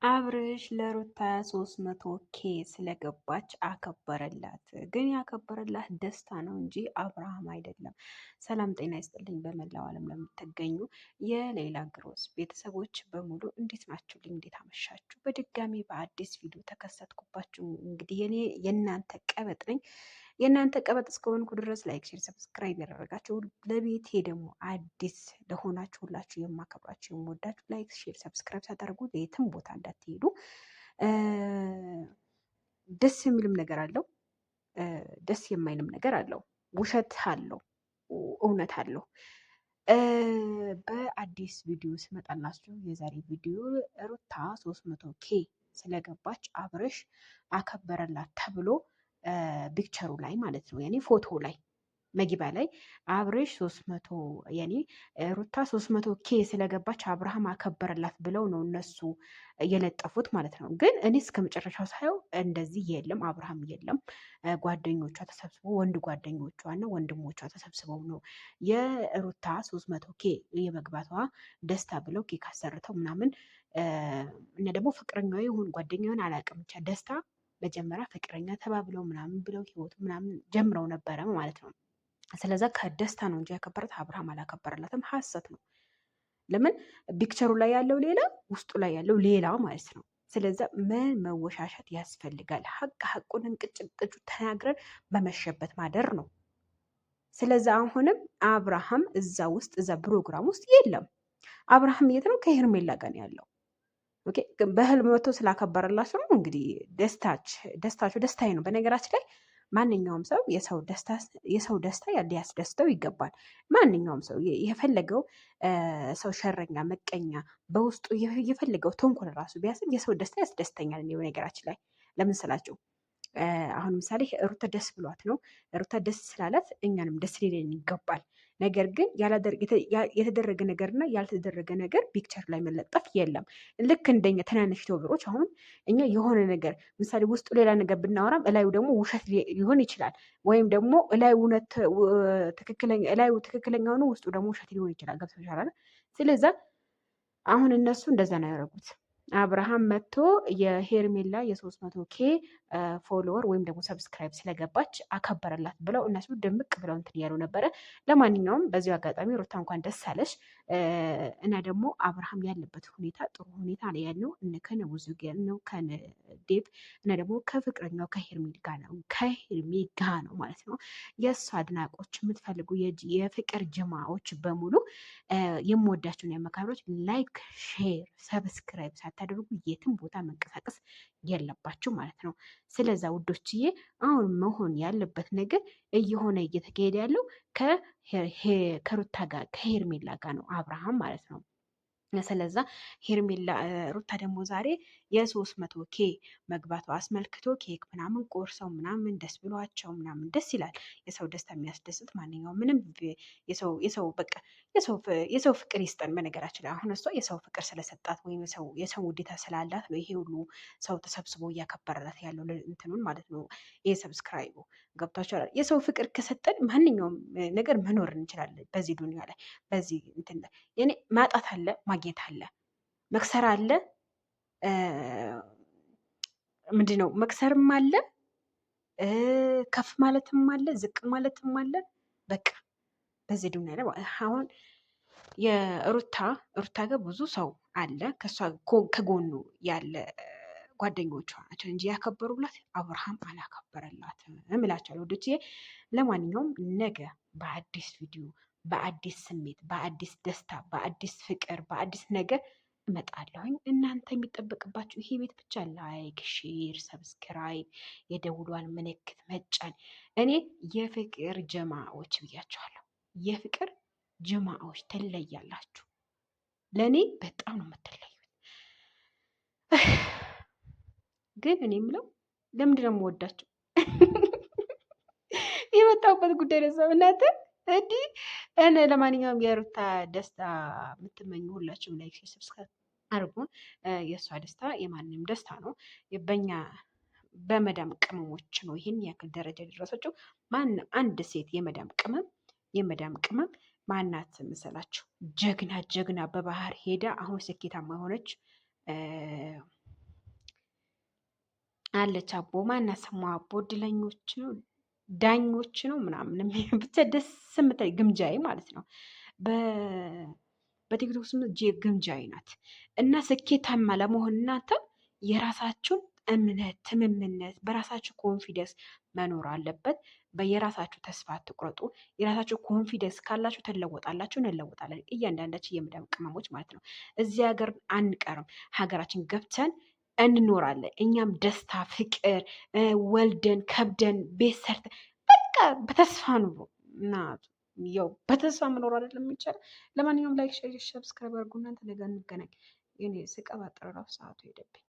አብርሽ ለሩታ 300K ስለገባች አከበረላት። ግን ያከበረላት ደስታ ነው እንጂ አብርሃም አይደለም። ሰላም ጤና ይስጥልኝ። በመላው ዓለም ለምትገኙ የሌላ ግሮስ ቤተሰቦች በሙሉ እንዴት ናችሁልኝ? እንዴት አመሻችሁ? በድጋሚ በአዲስ ቪዲዮ ተከሰትኩባችሁ። እንግዲህ የእናንተ ቀበጥ ነኝ። የእናንተ ቀበጥ እስከሆንኩ ድረስ ላይክ፣ ሼር፣ ሰብስክራይብ ያደረጋችሁ ለቤቴ ደግሞ አዲስ ለሆናችሁ ሁላችሁ የማከብራችሁ የምወዳችሁ ላይክ፣ ሼር፣ ሰብስክራይብ ሳታደርጉ የትም ቦታ እንዳትሄዱ። ደስ የሚልም ነገር አለው፣ ደስ የማይልም ነገር አለው። ውሸት አለው፣ እውነት አለው። በአዲስ ቪዲዮ ስመጣላችሁ የዛሬ ቪዲዮ ሩታ 300K ስለገባች አብርሽ አከበረላት ተብሎ ፒክቸሩ ላይ ማለት ነው፣ ያኔ ፎቶ ላይ መግቢያ ላይ አብርሽ 300 ያኔ ሩታ 300K ስለገባች አብርሃም አከበረላት ብለው ነው እነሱ የለጠፉት ማለት ነው። ግን እኔ እስከ መጨረሻው ሳየው እንደዚህ የለም፣ አብርሃም የለም። ጓደኞቿ ተሰብስበው ወንድ ጓደኞቿ እና ወንድሞቿ ተሰብስበው ነው የሩታ 300K የመግባቷ ደስታ ብለው ኬክ አሰርተው ምናምን እና ደግሞ ፍቅረኛዋ ይሁን ጓደኛውን አላውቅም፣ ብቻ ደስታ መጀመሪያ ፍቅረኛ ተባብለው ምናምን ብለው ህይወቱ ምናምን ጀምረው ነበረ ማለት ነው። ስለዛ ከደስታ ነው እንጂ ያከበረት አብርሃም አላከበረላትም። ሀሰት ነው። ለምን ፒክቸሩ ላይ ያለው ሌላ ውስጡ ላይ ያለው ሌላ ማለት ነው። ስለዛ ምን መወሻሸት ያስፈልጋል? ሀቁን እንቅጭ ተናግረን በመሸበት ማደር ነው። ስለዛ አሁንም አብርሃም እዛ ውስጥ እዛ ፕሮግራም ውስጥ የለም። አብርሃም የት ነው? ከሄርሜላ ጋር ያለው። ኦኬ፣ በህልም መጥቶ ስላከበረላቸው ነው እንግዲህ ደስታቸው ደስታዬ ነው። በነገራችን ላይ ማንኛውም ሰው የሰው ደስታ ሊያስደስተው ይገባል። ማንኛውም ሰው የፈለገው ሰው ሸረኛ፣ መቀኛ በውስጡ የፈለገው ተንኮል ራሱ ቢያስብ የሰው ደስታ ያስደስተኛል። እኔ በነገራችን ላይ ለምን ስላቸው አሁን ምሳሌ ሩታ ደስ ብሏት ነው። ሩታ ደስ ስላላት እኛንም ደስ ሊለን ይገባል። ነገር ግን የተደረገ ነገርና ያልተደረገ ነገር ፒክቸር ላይ መለጠፍ የለም። ልክ እንደኛ ትናንሽ ዩቲዩበሮች አሁን እኛ የሆነ ነገር ምሳሌ ውስጡ ሌላ ነገር ብናወራም እላዩ ደግሞ ውሸት ሊሆን ይችላል። ወይም ደግሞ እላዩ ትክክለኛ ሆኖ ውስጡ ደግሞ ውሸት ሊሆን ይችላል። ገብቶሻል? ስለዛ አሁን እነሱ እንደዛ ነው ያደረጉት። አብርሃም መጥቶ የሄርሜላ የ300K ፎሎወር ወይም ደግሞ ሰብስክራይብ ስለገባች አከበረላት ብለው እነሱ ድምቅ ብለው እንትን እያሉ ነበረ። ለማንኛውም በዚሁ አጋጣሚ ሩታ እንኳን ደስ አለሽ እና ደግሞ አብርሃም ያለበት ሁኔታ ጥሩ ሁኔታ ላይ ያለው ከነ ብዙ ነው ከነ ዴቭ እና ደግሞ ከፍቅረኛው ከሄርሜል ጋር ነው ማለት ነው። የእሱ አድናቆች የምትፈልጉ የፍቅር ጅማዎች በሙሉ የምወዳቸውን የመካሮች ላይክ፣ ሼር፣ ሰብስክራይብ ሳታደርጉ የትም ቦታ መንቀሳቀስ የለባችሁ ማለት ነው። ስለዛ ውዶችዬ አሁን መሆን ያለበት ነገር እየተካሄደ ያለው ከሩታ ጋር ከሄርሜላ ጋር ነው፣ አብርሃም ማለት ነው። ስለዛ ሄርሜላ ሩታ ደግሞ ዛሬ የ300K መግባቱ አስመልክቶ ኬክ ምናምን ቆርሰው ምናምን ደስ ብሏቸው ምናምን ደስ ይላል። የሰው ደስታ የሚያስደስት ማንኛውም ምንም የሰው ፍቅር ይስጠን። በነገራችን ላይ አሁን እሷ የሰው ፍቅር ስለሰጣት ወይም የሰው ውዴታ ስላላት ነው ይሄ ሁሉ ሰው ተሰብስቦ እያከበረላት ያለው እንትኑን ማለት ነው። ይሄ ሰብስክራይቡ ገብቷቸዋል። የሰው ፍቅር ከሰጠን ማንኛውም ነገር መኖር እንችላለን በዚህ ዱኒያ ላይ በዚህ እንትን ላይ የኔ ማጣት አለ፣ ማግኘት አለ፣ መክሰር አለ። ምንድን ነው መክሰርም አለ፣ ከፍ ማለትም አለ፣ ዝቅ ማለትም አለ። በቃ በዚህ ዱኒያ ላይ አሁን የሩታ ጋር ብዙ ሰው አለ ከጎኑ ያለ ጓደኞቿ ናቸው እንጂ ያከበሩላት አብርሃም አላከበረላትም እምላቸዋለሁ ወዶቼ። ለማንኛውም ነገ በአዲስ ቪዲዮ፣ በአዲስ ስሜት፣ በአዲስ ደስታ፣ በአዲስ ፍቅር፣ በአዲስ ነገር እመጣለሁኝ። እናንተ የሚጠበቅባችሁ ይሄ ቤት ብቻ ላይክ፣ ሼር፣ ሰብስክራይብ የደውሏን ምልክት መጫን። እኔ የፍቅር ጀማዎች ብያቸዋለሁ። የፍቅር ጀማዎች ትለያላችሁ። ለእኔ በጣም ነው የምትለዩት። ግን እኔ የምለው ለምንድን ነው የምወዳቸው? የመጣሁበት ጉዳይ ደሳ እናንተ እንዲህ እኔ ለማንኛውም የሩታ ደስታ የምትመኙ ሁላችሁም ላይክ፣ ሼር፣ ሰብስክራይብ አድርጉ። የእሷ ደስታ የማንም ደስታ ነው። በእኛ በመዳም ቅመሞች ነው ይህን ያክል ደረጃ የደረሰችው። ማንም አንድ ሴት የመዳም ቅመም ማናት መሰላችሁ? ጀግና በባህር ሄዳ አሁን ስኬታማ የሆነች አለች አቦ ማናት ስሟ አቦ እድለኞች ነው ዳኞች ነው ምናምን ብቻ ደስ የምታይ ግምጃዬ ማለት ነው። በቲክቶክ ስም ግምጃዬ ናት። እና ስኬታማ ለመሆን እናንተ የራሳችሁን እምነት፣ ትምምነት፣ በራሳችሁ ኮንፊደንስ መኖር አለበት። በየራሳችሁ ተስፋ አትቁረጡ። የራሳችሁ ኮንፊደንስ ካላችሁ ትለወጣላችሁ፣ እንለወጣለን። እያንዳንዳችን የመዳም ቅመሞች ማለት ነው። እዚህ ሀገር አንቀርም፣ ሀገራችን ገብተን እንኖራለን። እኛም ደስታ፣ ፍቅር ወልደን ከብደን ቤት ሰርተን በቃ በተስፋ ኑሮ እና ያው በተስፋ መኖር አይደለም የሚቻለው። ለማንኛውም ላይክ፣ ሼር፣ ሰብስክራይብ አድርጉ። እናንተ ነገ እንገናኝ። ስቀባጥር ራሱ ሰዓቱ ሄደብኝ።